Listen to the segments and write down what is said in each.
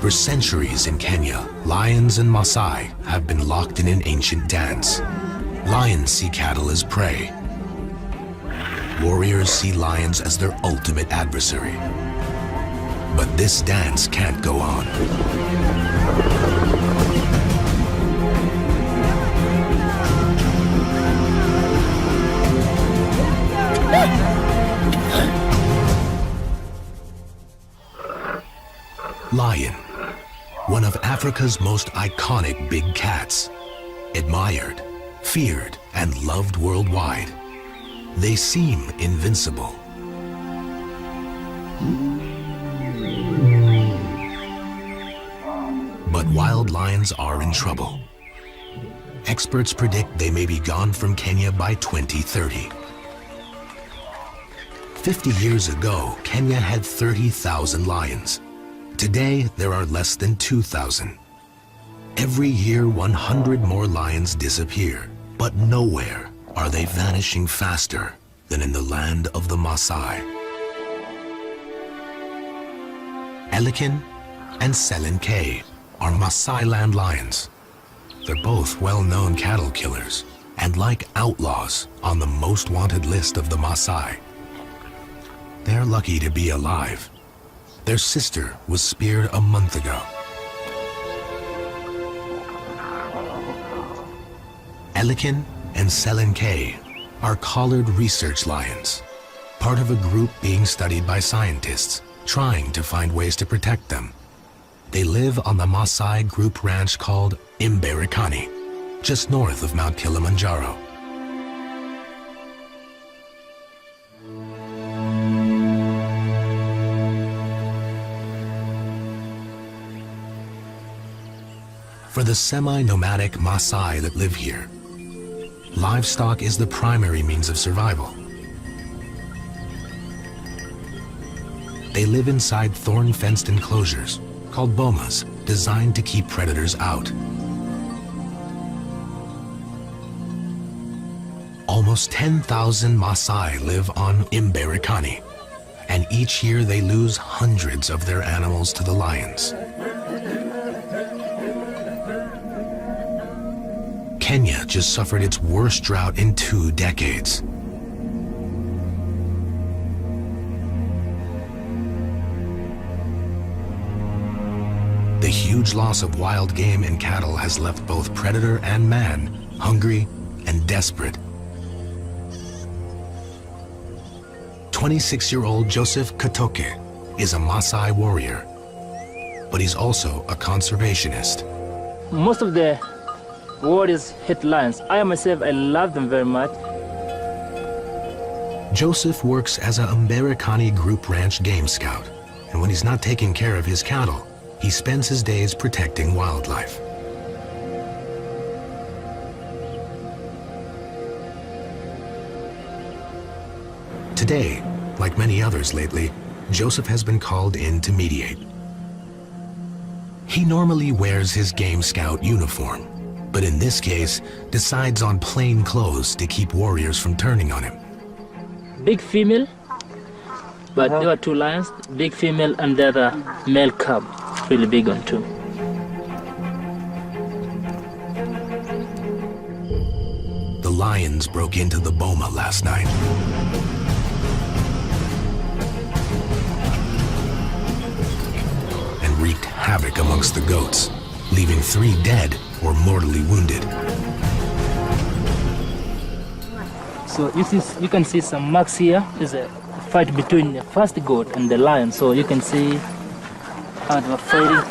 For centuries in Kenya, lions and Maasai have been locked in an ancient dance. Lions see cattle as prey. Warriors see lions as their ultimate adversary. But this dance can't go on. Lion, one of Africa's most iconic big cats, admired, feared, and loved worldwide. They seem invincible. But wild lions are in trouble. Experts predict they may be gone from Kenya by 2030. 50 years ago, Kenya had 30,000 lions. Today, there are less than 2,000. Every year, 100 more lions disappear, but nowhere are they vanishing faster than in the land of the Maasai. Elikin and Selenkei are Maasai land lions. They're both well-known cattle killers and like outlaws on the most wanted list of the Maasai. They're lucky to be alive. Their sister was speared a month ago. Elikin and Selenkei are collared research lions, part of a group being studied by scientists trying to find ways to protect them. They live on the Maasai group ranch called Imberikani, just north of Mount Kilimanjaro. For the semi-nomadic Maasai that live here, livestock is the primary means of survival. They live inside thorn-fenced enclosures called bomas, designed to keep predators out. Almost 10,000 Maasai live on Imberikani, and each year they lose hundreds of their animals to the lions. Kenya just suffered its worst drought in 2 decades. The huge loss of wild game and cattle has left both predator and man hungry and desperate. 26-year-old Joseph Katoke is a Maasai warrior, but he's also a conservationist. Most of the warriors hate lions. I myself, I love them very much. Joseph works as a Imberikani group ranch game scout, and when he's not taking care of his cattle, he spends his days protecting wildlife. Today, like many others lately, Joseph has been called in to mediate. He normally wears his game scout uniform, but in this case, decides on plain clothes to keep warriors from turning on him. Big female, but there were 2 lions, big female and the other male cub, really big one too. The lions broke into the boma last night. And wreaked havoc amongst the goats, leaving 3 dead or mortally wounded. So you can see some marks here. There's a fight between the first goat and the lion. So you can see how they were fighting,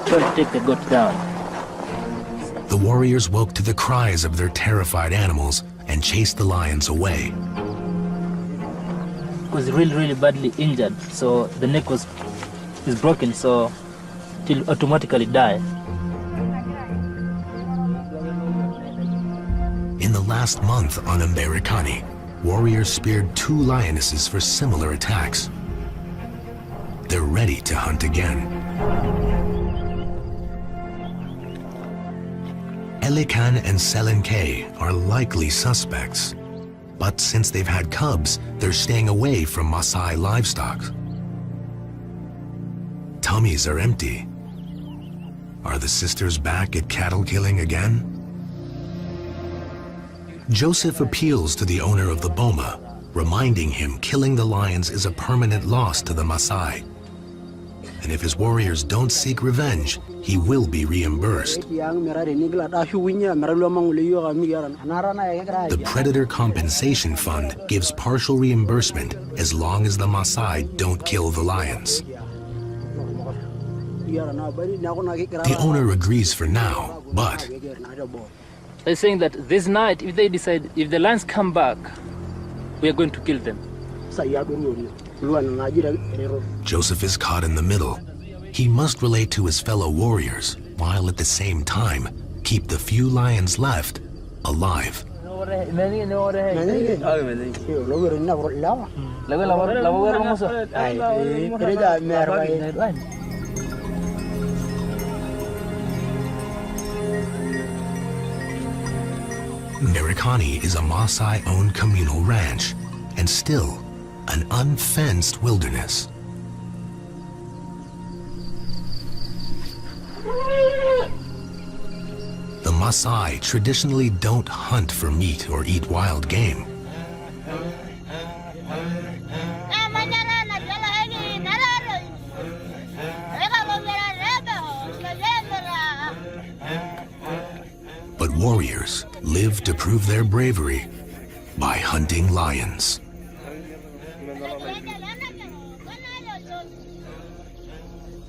trying to take the goat down. The warriors woke to the cries of their terrified animals and chased the lions away. It was really badly injured. So the neck is broken, so it will automatically die. In the last month on Imberikani, warriors speared 2 lionesses for similar attacks. They're ready to hunt again. Elikan and Selenkei are likely suspects, but since they've had cubs, they're staying away from Maasai livestock. Tummies are empty, Are the sisters back at cattle killing again? Joseph appeals to the owner of the boma, reminding him killing the lions is a permanent loss to the Maasai. And if his warriors don't seek revenge, he will be reimbursed. The Predator Compensation Fund gives partial reimbursement as long as the Maasai don't kill the lions. The owner agrees for now, but they're saying that this night, if they decide, if the lions come back, we are going to kill them. Joseph is caught in the middle. He must relate to his fellow warriors, while at the same time keep the few lions left alive. Merikani is a Maasai-owned communal ranch, and still an unfenced wilderness. The Maasai traditionally don't hunt for meat or eat wild game. But warriors live to prove their bravery by hunting lions.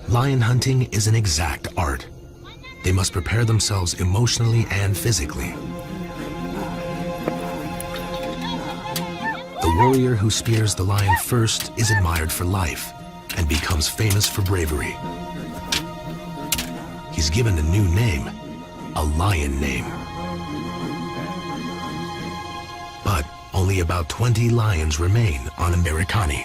Lion hunting is an exact art. They must prepare themselves emotionally and physically. The warrior who spears the lion first is admired for life and becomes famous for bravery. He's given a new name, a lion name. But only about 20 lions remain on Merikani.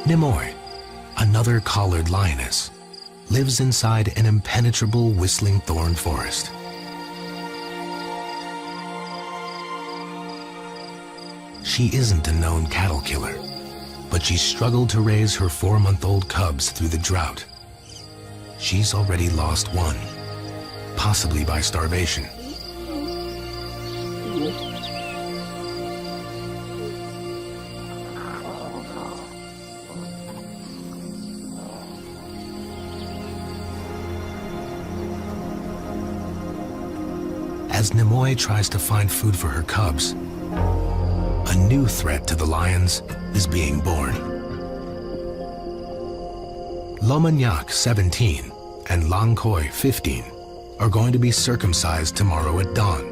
Nimoy, another collared lioness, lives inside an impenetrable whistling thorn forest. She isn't a known cattle killer, but she struggled to raise her 4-month-old cubs through the drought. She's already lost one, possibly by starvation. As Nimoy tries to find food for her cubs, a new threat to the lions is being born. Lomanyak, 17, and Langkoi, 15, are going to be circumcised tomorrow at dawn.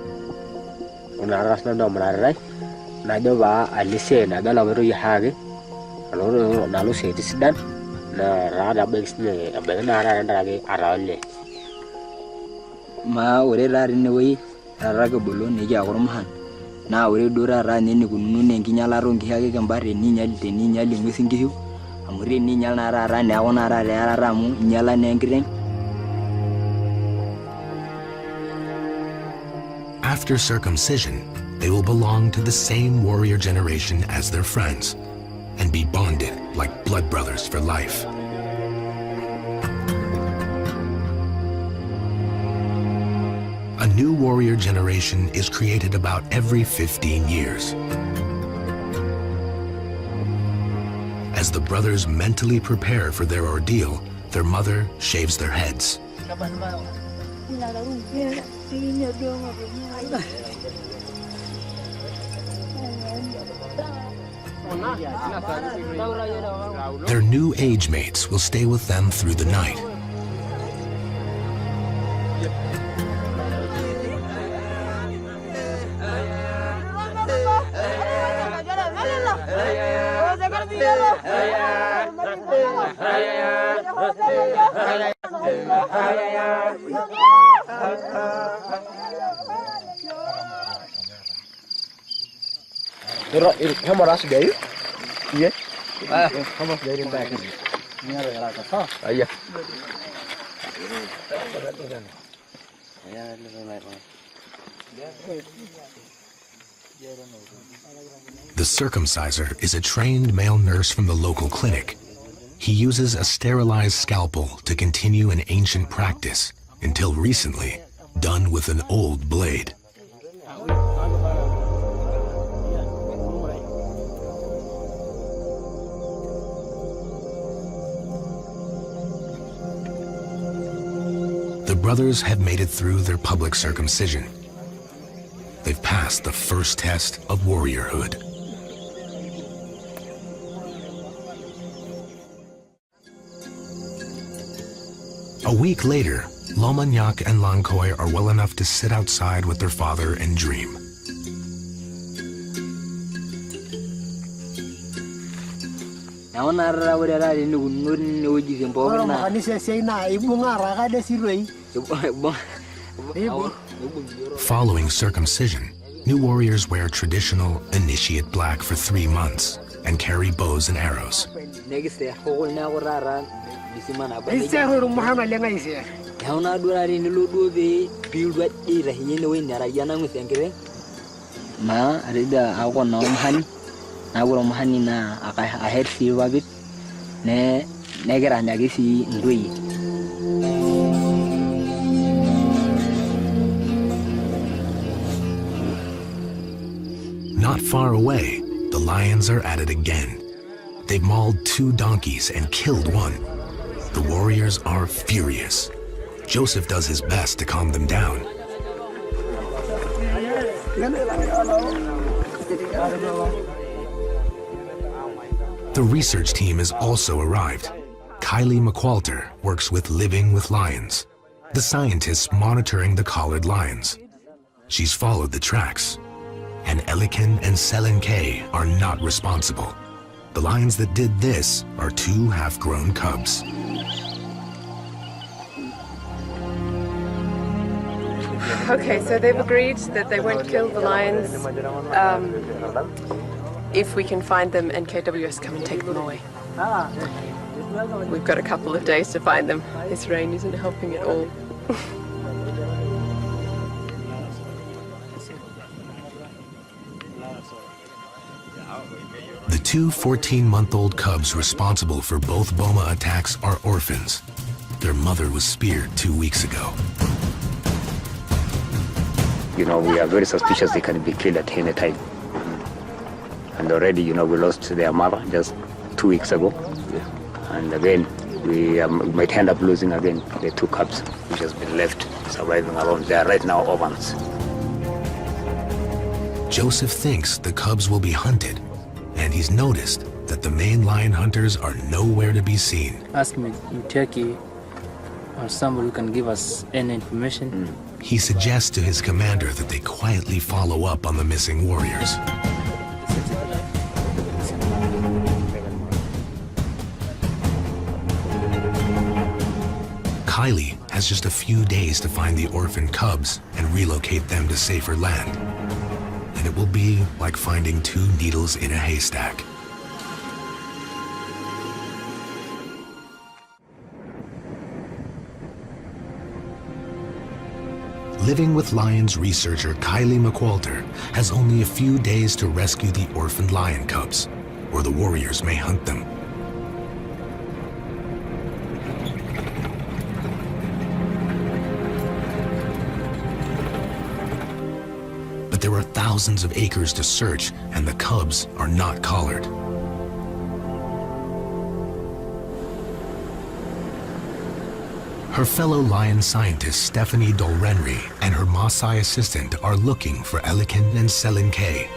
Na ore dora ra nene kununu ne nginyala rongi hage kambare ni nyali te ni nyali ngusingihu amure ni nyala na ra ne awona ra ra mu nyala ne ngireng. After circumcision, they will belong to the same warrior generation as their friends and be bonded like blood brothers for life. A new warrior generation is created about every 15 years. As the brothers mentally prepare for their ordeal, their mother shaves their heads. Their new age mates will stay with them through the night. How much do you? Yeah. How much do you back? Yeah. The circumciser is a trained male nurse from the local clinic. He uses a sterilized scalpel to continue an ancient practice, until recently, done with an old blade. The brothers have made it through their public circumcision. They've passed the first test of warriorhood. A week later, Lomanyak and Lankoi are well enough to sit outside with their father and dream. Following circumcision, new warriors wear traditional initiate black for 3 months and carry bows and arrows. Not far away, the lions are at it again. They've mauled 2 donkeys and killed 1. The warriors are furious. Joseph does his best to calm them down. The research team has also arrived. Kylie McWalter works with Living with Lions, the scientists monitoring the collared lions. She's followed the tracks. And Elikin and Selen K are not responsible. The lions that did this are 2 half-grown cubs. Okay, so they've agreed that they won't kill the lions if we can find them and KWS come and take them away. We've got a couple of days to find them. This rain isn't helping at all. The 2 14-month-old cubs responsible for both Boma attacks are orphans. Their mother was speared 2 weeks ago. We are very suspicious they can be killed at any time. And already, we lost their mother just 2 weeks ago. And again, we might end up losing again the 2 cubs which has been left surviving alone. They are right now orphans. Joseph thinks the cubs will be hunted, and he's noticed that the main lion hunters are nowhere to be seen. Ask me in Turkey or somebody who can give us any information. He suggests to his commander that they quietly follow up on the missing warriors. Kylie has just a few days to find the orphan cubs and relocate them to safer land. And it will be like finding 2 needles in a haystack. Living with Lions researcher Kylie McWalter has only a few days to rescue the orphaned lion cubs, or the warriors may hunt them. But there are thousands of acres to search, and the cubs are not collared. Her fellow lion scientist Stephanie Dolrenry and her Maasai assistant are looking for Elikin and Selen K.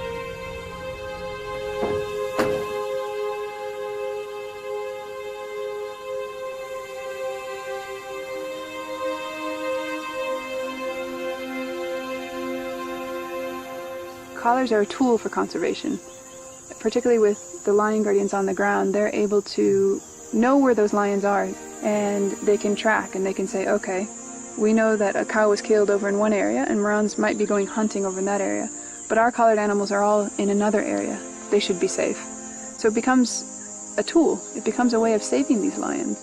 Collars are a tool for conservation, particularly with the lion guardians on the ground. They're able to know where those lions are, and they can track and they can say, okay, we know that a cow was killed over in one area and Morans might be going hunting over in that area, but our collared animals are all in another area. They should be safe. So it becomes a tool. It becomes a way of saving these lions.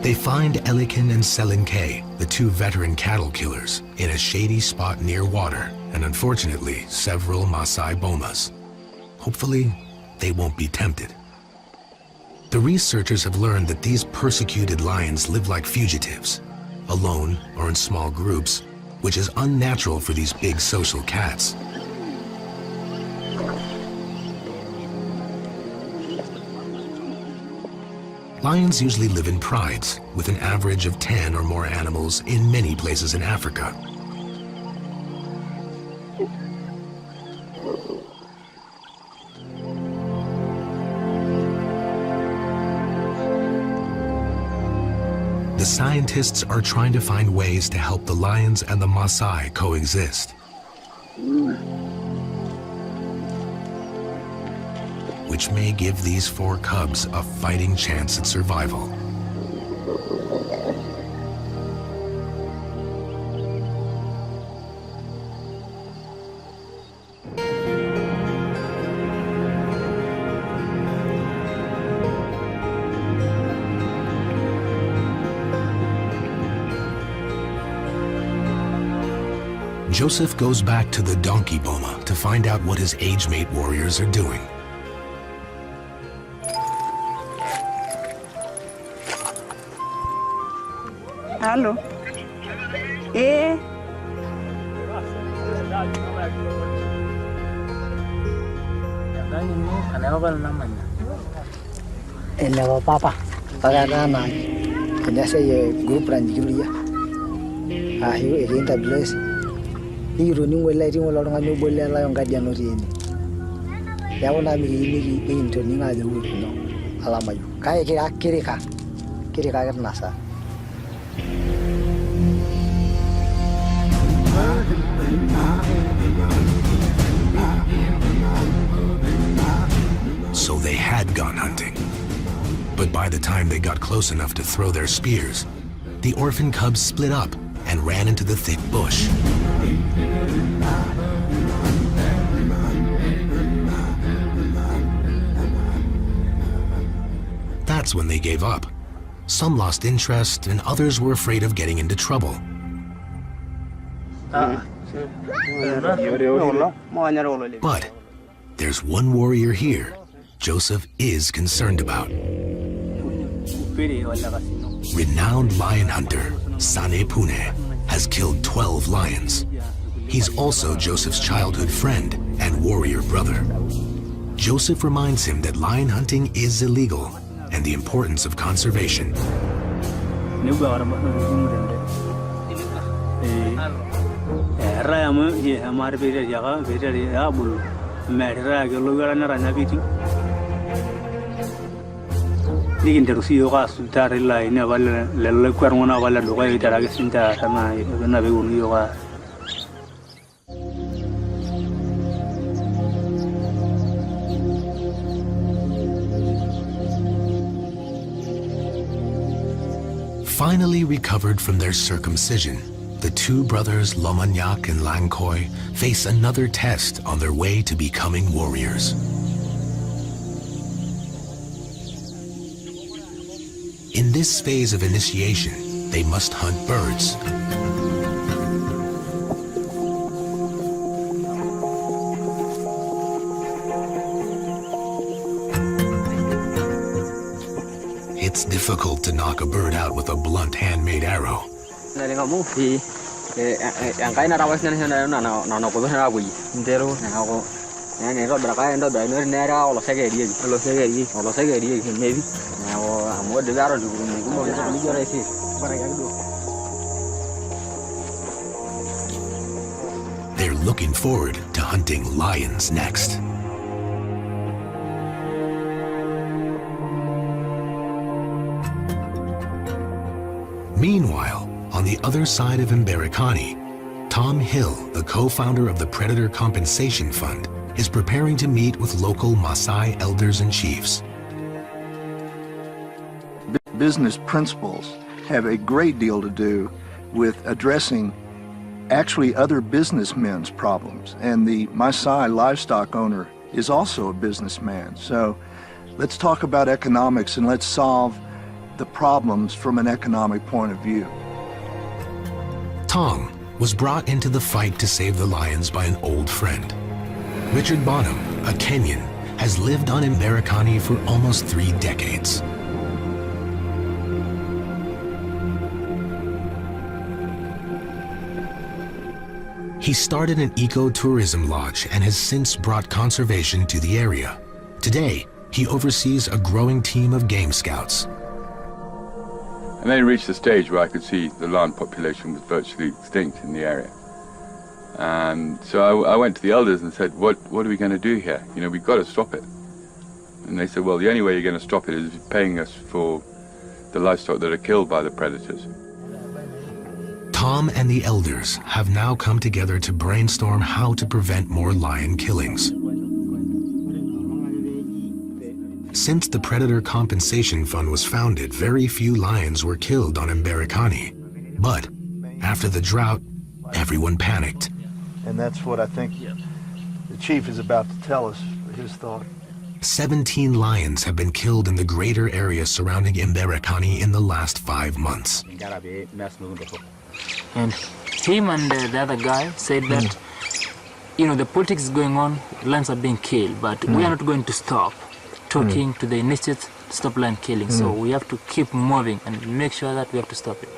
They find Elikin and Selenke, the two veteran cattle killers, in a shady spot near water and unfortunately several Maasai bomas. Hopefully, they won't be tempted. The researchers have learned that these persecuted lions live like fugitives, alone or in small groups, which is unnatural for these big social cats. Lions usually live in prides, with an average of 10 or more animals in many places in Africa. The scientists are trying to find ways to help the lions and the Maasai coexist. Which may give these 4 cubs a fighting chance at survival. Joseph goes back to the donkey boma to find out what his age-mate warriors are doing. Hello. Eh. Hello, Papa. Pagana. Kanya say group ran Julia. You again the bless. You running well lighting all along a new boy on Guardian Orin. Yawana me into Nina the wood, no. Alamayu. Kaya Kirika. Kirika Nasa. So they had gone hunting. But by the time they got close enough to throw their spears, the orphan cubs split up and ran into the thick bush. That's when they gave up. Some lost interest and others were afraid of getting into trouble. But there's one warrior here Joseph is concerned about. Renowned lion hunter Sane Pune has killed 12 lions. He's also Joseph's childhood friend and warrior brother. Joseph reminds him that lion hunting is illegal and the importance of conservation. Finally recovered from their circumcision, the two brothers Lomagnac and Lankoy face another test on their way to becoming warriors. In this phase of initiation, they must hunt birds. It's difficult to knock a bird out with a blunt handmade arrow. They're looking forward to hunting lions next. Meanwhile, on the other side of Mberikani, Tom Hill, the co-founder of the Predator Compensation Fund, is preparing to meet with local Maasai elders and chiefs. Business principles have a great deal to do with addressing actually other businessmen's problems. And the Maasai livestock owner is also a businessman. So let's talk about economics and let's solve the problems from an economic point of view. Tom was brought into the fight to save the lions by an old friend. Richard Bonham, a Kenyan, has lived on Mberekani for almost 3 decades. He started an eco-tourism lodge and has since brought conservation to the area. Today, he oversees a growing team of game scouts. And then it reached the stage where I could see the lion population was virtually extinct in the area. And so I went to the elders and said, what are we going to do here? You know, we've got to stop it. And they said, well, the only way you're going to stop it is paying us for the livestock that are killed by the predators. Tom and the elders have now come together to brainstorm how to prevent more lion killings. Since the Predator Compensation Fund was founded, very few lions were killed on Mberekani. But after the drought, everyone panicked. And that's what I think the chief is about to tell us, his thought. 17 lions have been killed in the greater area surrounding Mberekani in the last 5 months. And him and the other guy said that, you know, the politics is going on, lions are being killed, but we are not going to stop talking to the initiative to stop lion killing. So we have to keep moving and make sure that we have to stop it.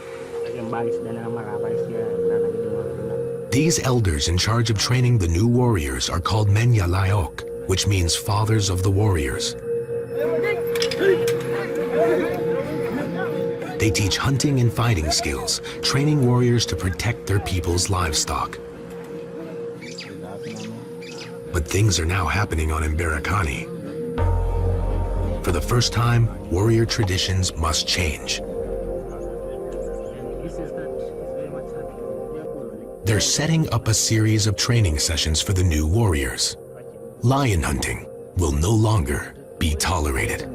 These elders in charge of training the new warriors are called Menyalayok, which means fathers of the warriors. They teach hunting and fighting skills, training warriors to protect their people's livestock. But things are now happening on Mberekani. For the first time, warrior traditions must change. They're setting up a series of training sessions for the new warriors. Lion hunting will no longer be tolerated.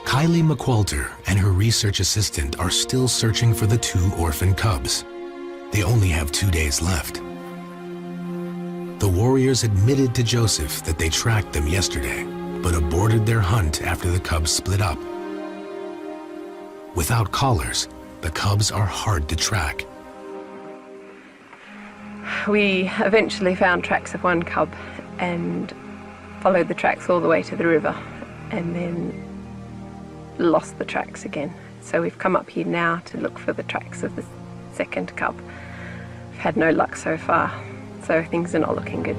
Kylie McQualter and her research assistant are still searching for the 2 orphan cubs. They only have 2 days left. The warriors admitted to Joseph that they tracked them yesterday, but aborted their hunt after the cubs split up. Without collars, the cubs are hard to track. We eventually found tracks of one cub and followed the tracks all the way to the river, and then lost the tracks again. So we've come up here now to look for the tracks of the second cub. We've had no luck so far, so things are not looking good.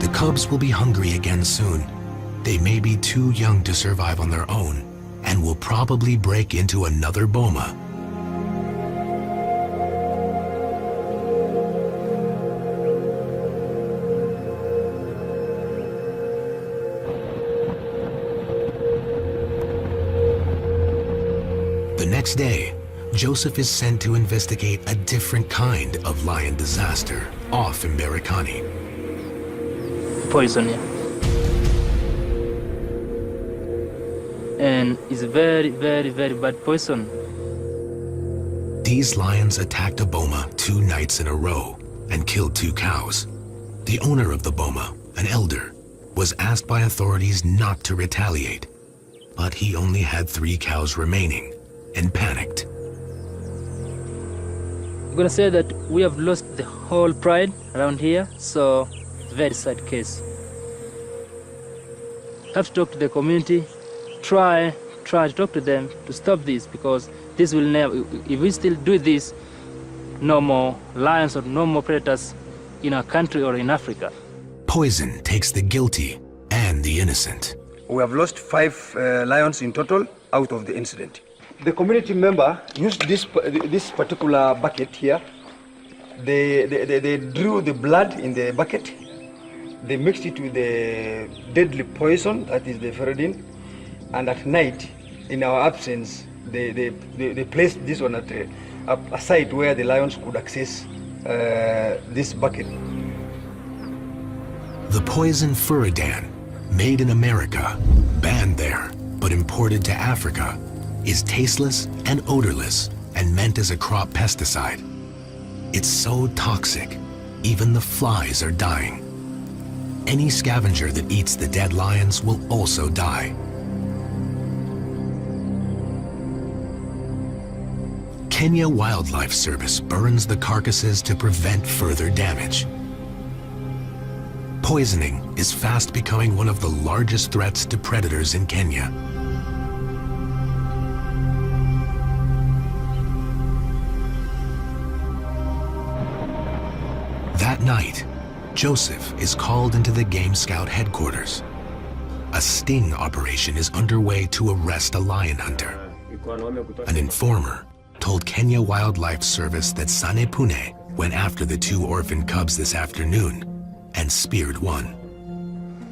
The cubs will be hungry again soon. They may be too young to survive on their own and will probably break into another boma. The next day, Joseph is sent to investigate a different kind of lion disaster off Mberekani. Poison, yeah. And it's very, very, very bad poison. These lions attacked a boma 2 nights in a row and killed 2 cows. The owner of the boma, an elder, was asked by authorities not to retaliate, but he only had 3 cows remaining and panicked. I'm gonna say that we have lost the whole pride around here, so it's a very sad case. Have to talk to the community, try to talk to them to stop this, because this will never, if we still do this, no more lions or no more predators in our country or in Africa. Poison takes the guilty and the innocent. We have lost 5 lions in total out of the incident. The community member used this particular bucket here. They drew the blood in the bucket. They mixed it with the deadly poison, that is the ferrodin, and at night, in our absence, they placed this one at a site where the lions could access this bucket. The poison furidan, made in America, banned there, but imported to Africa, is tasteless and odorless and meant as a crop pesticide. It's so toxic, even the flies are dying. Any scavenger that eats the dead lions will also die. Kenya Wildlife Service burns the carcasses to prevent further damage. Poisoning is fast becoming one of the largest threats to predators in Kenya. That night, Joseph is called into the Game Scout headquarters. A sting operation is underway to arrest a lion hunter. An informer told Kenya Wildlife Service that Sane Pune went after the 2 orphan cubs this afternoon and speared one.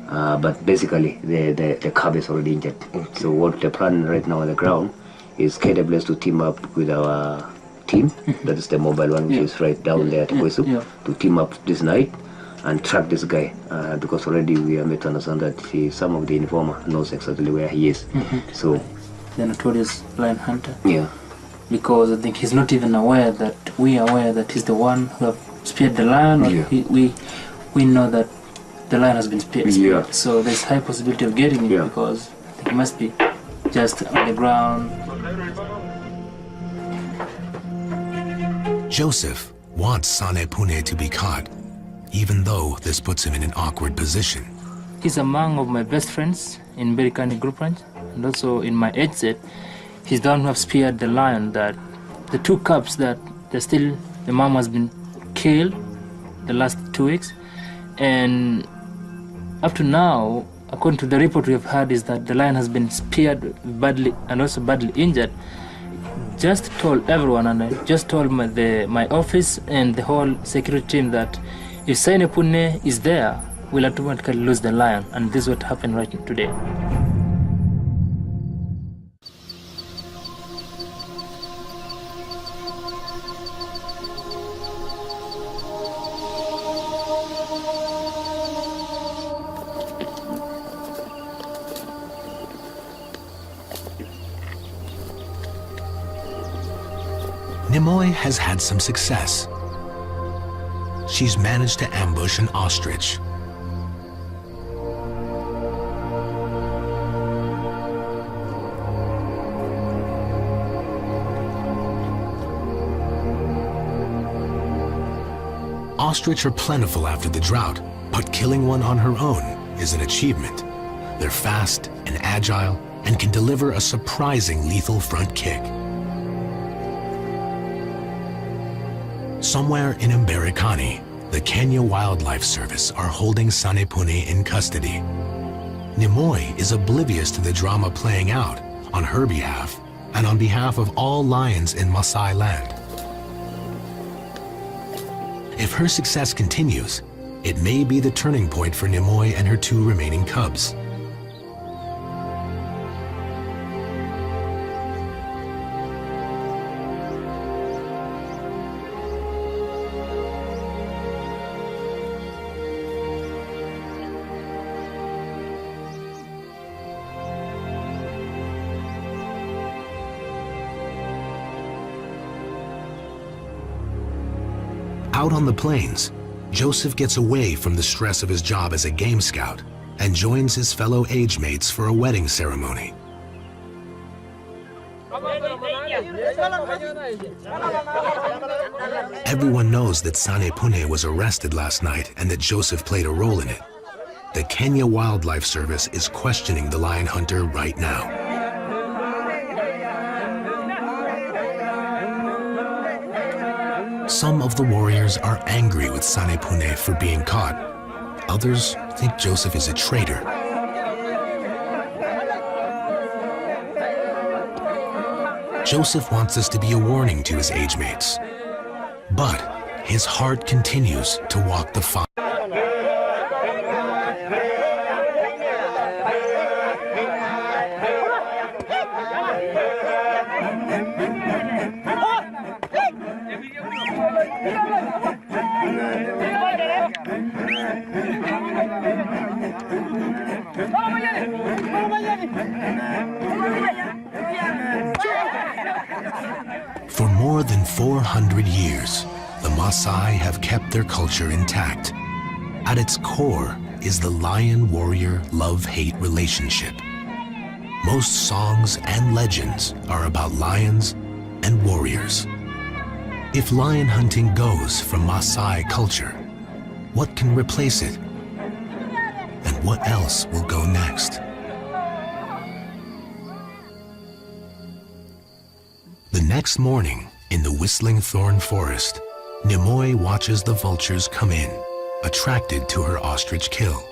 But basically, the cub is already injured. So what the plan right now on the ground is KBTWilds to team up with our team, that is the mobile one, which is right down there at Kwesu, to team up this night and track this guy, because already we are made to understand that some of the informer knows exactly where he is. So the notorious lion hunter. Yeah. Because I think he's not even aware that we are aware that he's the one who have speared the lion, or we know that the lion has been speared. So there's high possibility of getting him because I think he must be just on the ground. Joseph wants Sane Pune to be caught, even though this puts him in an awkward position. He's among of my best friends in Berikani Group Ranch, and also in my age set. He's the one who have speared the lion that the 2 cubs that the mom has been killed the last 2 weeks. And up to now, according to the report we have had, is that the lion has been speared badly and also badly injured. Just told everyone, and I just told my office and the whole security team that if Sane Pune is there, we'll automatically lose the lion. And this is what happened right today. Nimoy has had some success. She's managed to ambush an ostrich. Ostrich are plentiful after the drought, but killing one on her own is an achievement. They're fast and agile and can deliver a surprising lethal front kick. Somewhere in Mberikani, the Kenya Wildlife Service are holding Sane Pune in custody. Nimoy is oblivious to the drama playing out on her behalf and on behalf of all lions in Maasai land. If her success continues, it may be the turning point for Nimoy and her 2 remaining cubs. Out on the plains, Joseph gets away from the stress of his job as a game scout and joins his fellow age mates for a wedding ceremony. Everyone knows that Sane Pune was arrested last night and that Joseph played a role in it. The Kenya Wildlife Service is questioning the lion hunter right now. Some of the warriors are angry with Sane Pune for being caught. Others think Joseph is a traitor. Joseph wants this to be a warning to his age mates. But his heart continues to walk the fine. For more than 400 years, the Maasai have kept their culture intact. At its core is the lion-warrior love-hate relationship. Most songs and legends are about lions and warriors. If lion hunting goes from Maasai culture, what can replace it? And what else will go next? The next morning, in the whistling thorn forest, Nimoy watches the vultures come in, attracted to her ostrich kill.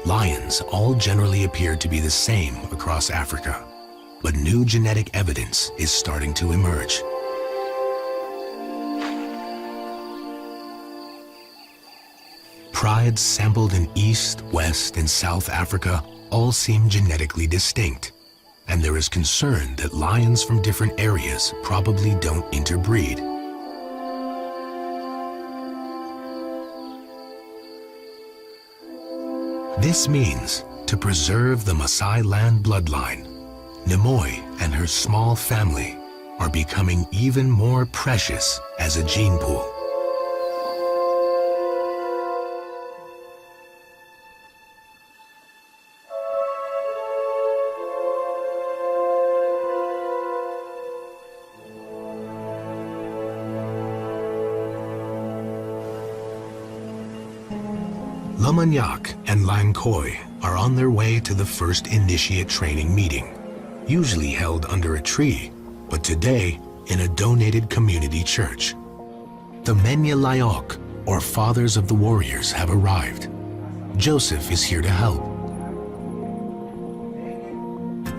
Lions all generally appear to be the same across Africa, but new genetic evidence is starting to emerge. Prides sampled in East, West, and South Africa all seem genetically distinct, and there is concern that lions from different areas probably don't interbreed. This means, to preserve the Maasai land bloodline, Nimoy and her small family are becoming even more precious as a gene pool. Lamanyak and Lankoi are on their way to the first initiate training meeting, usually held under a tree, but today in a donated community church. The Menya Layok, or Fathers of the Warriors, have arrived. Joseph is here to help.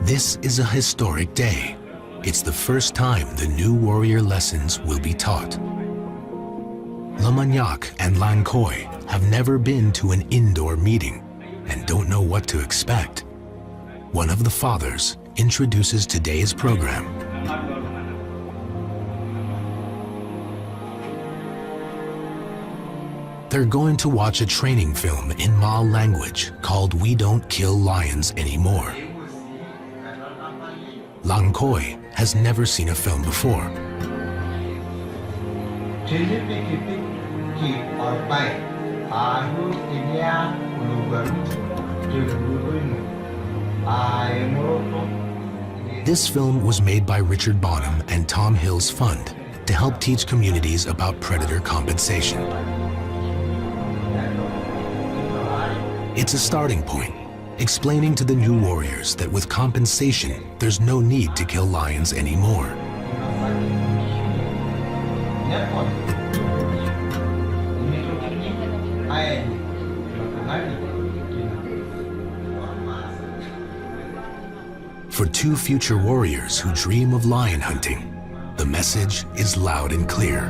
This is a historic day. It's the first time the new warrior lessons will be taught. Lamanyak and Lankoi have never been to an indoor meeting and don't know what to expect. One of the fathers introduces today's program. They're going to watch a training film in Ma language called We Don't Kill Lions Anymore. Lankoi has never seen a film before. This film was made by Richard Bonham and Tom Hill's Fund to help teach communities about predator compensation. It's a starting point, explaining to the new warriors that with compensation, there's no need to kill lions anymore. For two future warriors who dream of lion hunting, the message is loud and clear.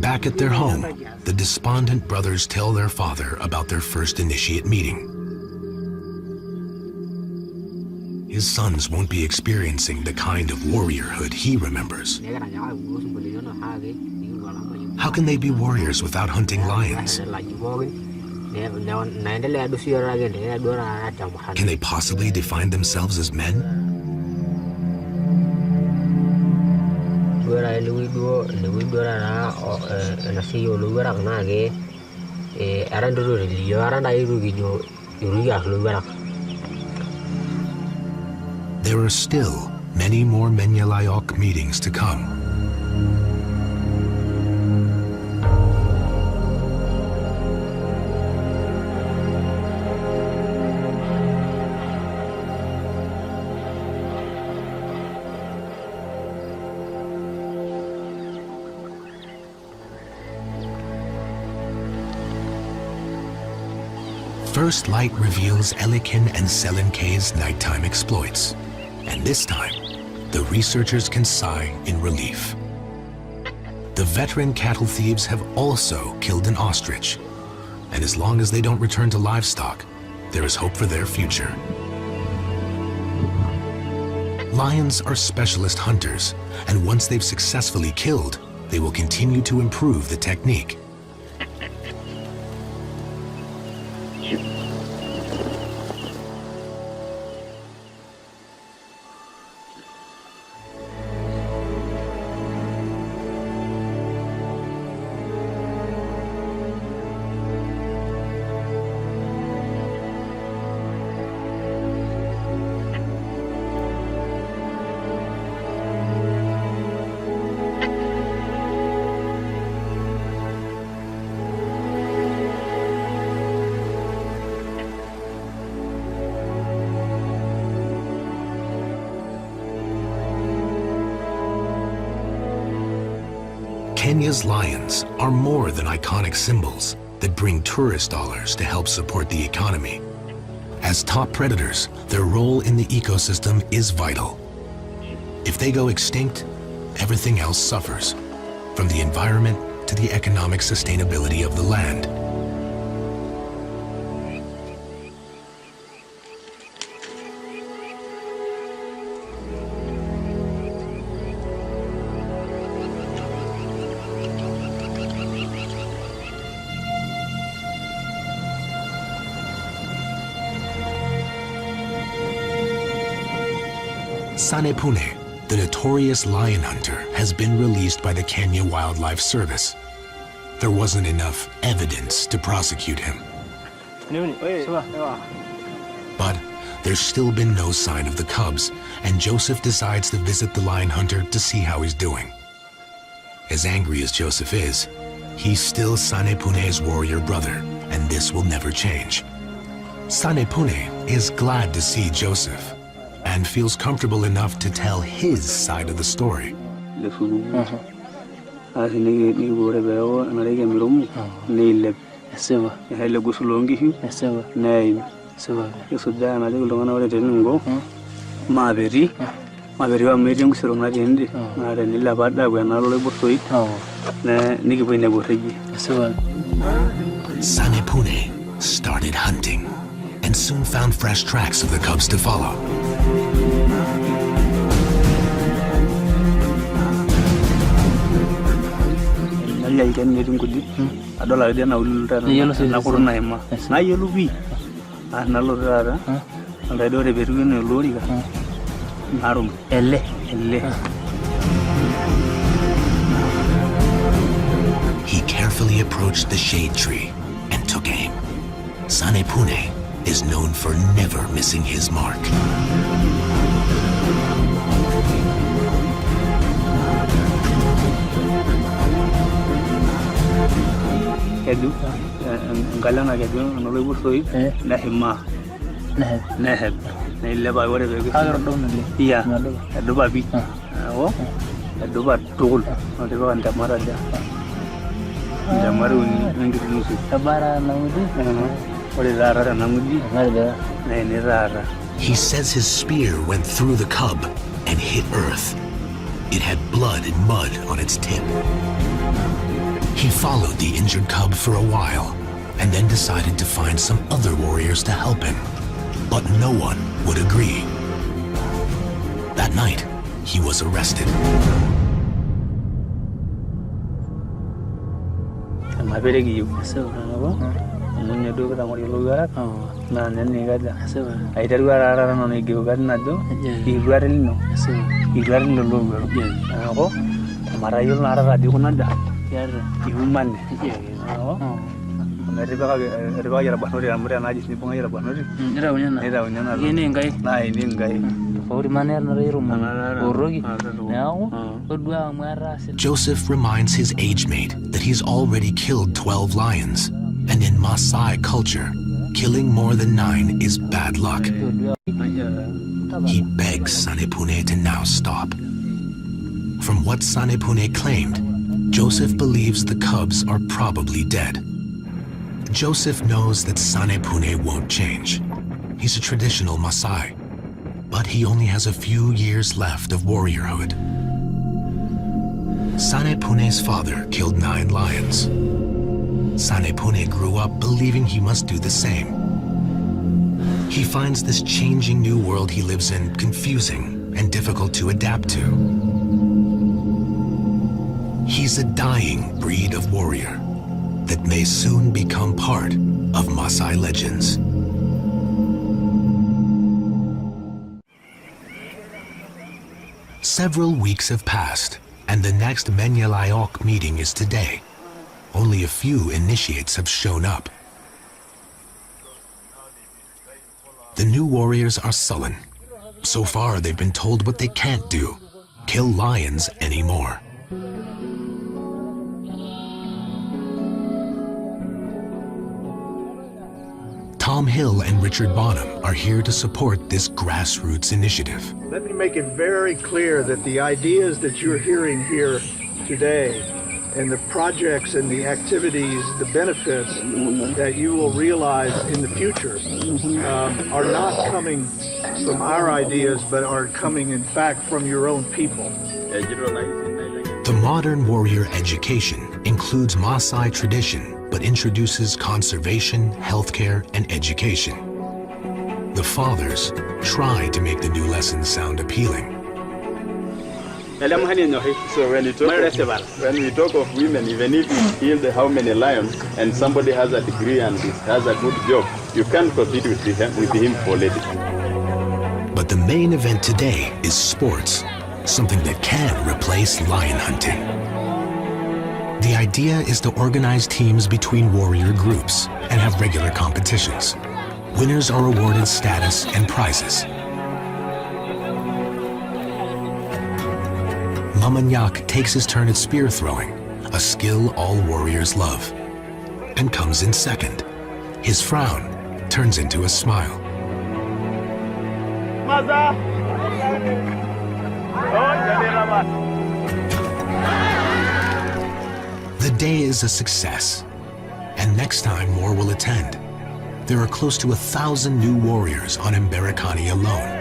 Back at their home, the despondent brothers tell their father about their first initiate meeting. His sons won't be experiencing the kind of warriorhood he remembers. How can they be warriors without hunting lions? Can they possibly define themselves as men? There are still many more Menya Layok meetings to come. First light reveals Elikin and Selenkei's nighttime exploits. And this time, the researchers can sigh in relief. The veteran cattle thieves have also killed an ostrich, and as long as they don't return to livestock, there is hope for their future. Lions are specialist hunters, and once they've successfully killed, they will continue to improve the technique. Kenya's lions are more than iconic symbols that bring tourist dollars to help support the economy. As top predators, their role in the ecosystem is vital. If they go extinct, everything else suffers, from the environment to the economic sustainability of the land. Sanepune, the notorious lion hunter, has been released by the Kenya Wildlife Service. There wasn't enough evidence to prosecute him. But there's still been no sign of the cubs, and Joseph decides to visit the lion hunter to see how he's doing. As angry as Joseph is, he's still Sanepune's warrior brother, and this will never change. Sanepune is glad to see Joseph, and feels comfortable enough to tell his side of the story. Sanepune started hunting and soon found fresh tracks of the cubs to follow. He carefully approached the shade tree and took aim. Sanepune is known for never missing his mark. He says his spear went through the cub and hit earth. It had blood and mud on its tip. He followed the injured cub for a while and then decided to find some other warriors to help him. But no one would agree. That night, he was arrested. Joseph reminds his age mate that he's already killed 12 lions, and in Maasai culture, killing more than 9 is bad luck. He begs Sanepune to now stop. From what Sanepune claimed, Joseph believes the cubs are probably dead. Joseph knows that Sanepune won't change. He's a traditional Maasai. But he only has a few years left of warriorhood. Sanepune's father killed 9 lions. Sanepune grew up believing he must do the same. He finds this changing new world he lives in confusing and difficult to adapt to. He's a dying breed of warrior that may soon become part of Maasai legends. Several weeks have passed, and the next Menyalayok meeting is today. Only a few initiates have shown up. The new warriors are sullen. So far, they've been told what they can't do: kill lions anymore. Tom Hill and Richard Bonham are here to support this grassroots initiative. Let me make it very clear that the ideas that you're hearing here today and the projects and the activities, the benefits that you will realize in the future are not coming from our ideas, but are coming, in fact, from your own people. The modern warrior education includes Maasai tradition, but introduces conservation, healthcare, and education. The fathers try to make the new lessons sound appealing. So when we talk of women, even if you kill how many lions and somebody has a degree and has a good job, you can't compete with him for lady. But the main event today is sports, something that can replace lion hunting. The idea is to organize teams between warrior groups and have regular competitions. Winners are awarded status and prizes. Mamanyak takes his turn at spear throwing, a skill all warriors love, and comes in second. His frown turns into a smile. The day is a success, and next time more will attend. There are close to 1,000 new warriors on Mberikani alone.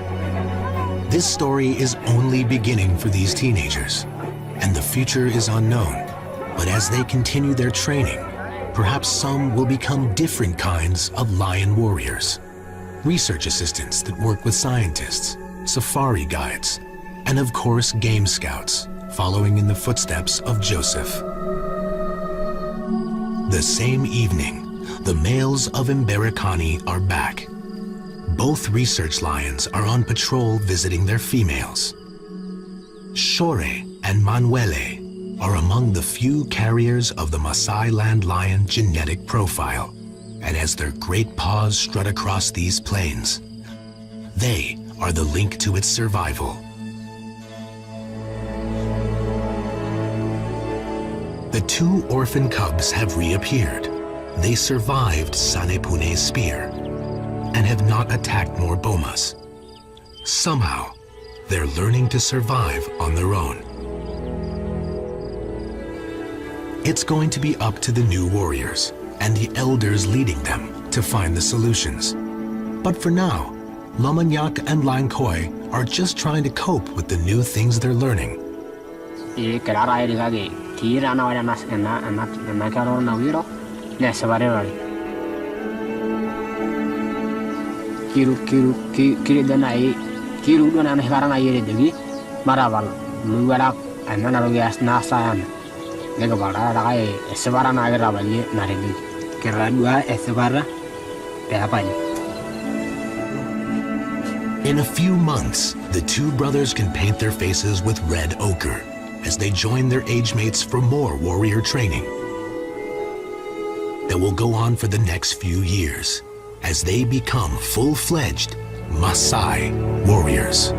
This story is only beginning for these teenagers, and the future is unknown. But as they continue their training, perhaps some will become different kinds of lion warriors. Research assistants that work with scientists, safari guides, and of course game scouts, following in the footsteps of Joseph. The same evening, the males of Mberikani are back. Both research lions are on patrol visiting their females. Shore and Manuele are among the few carriers of the Maasai land lion genetic profile, and as their great paws strut across these plains, they are the link to its survival. The 2 orphan cubs have reappeared. They survived Sanepune's spear and have not attacked more bomas. Somehow, they're learning to survive on their own. It's going to be up to the new warriors and the elders leading them to find the solutions. But for now, Lomanyak and Lankoi are just trying to cope with the new things they're learning. In a few months, the 2 brothers can paint their faces with red ochre as they join their age mates for more warrior training that will go on for the next few years as they become full-fledged Maasai warriors.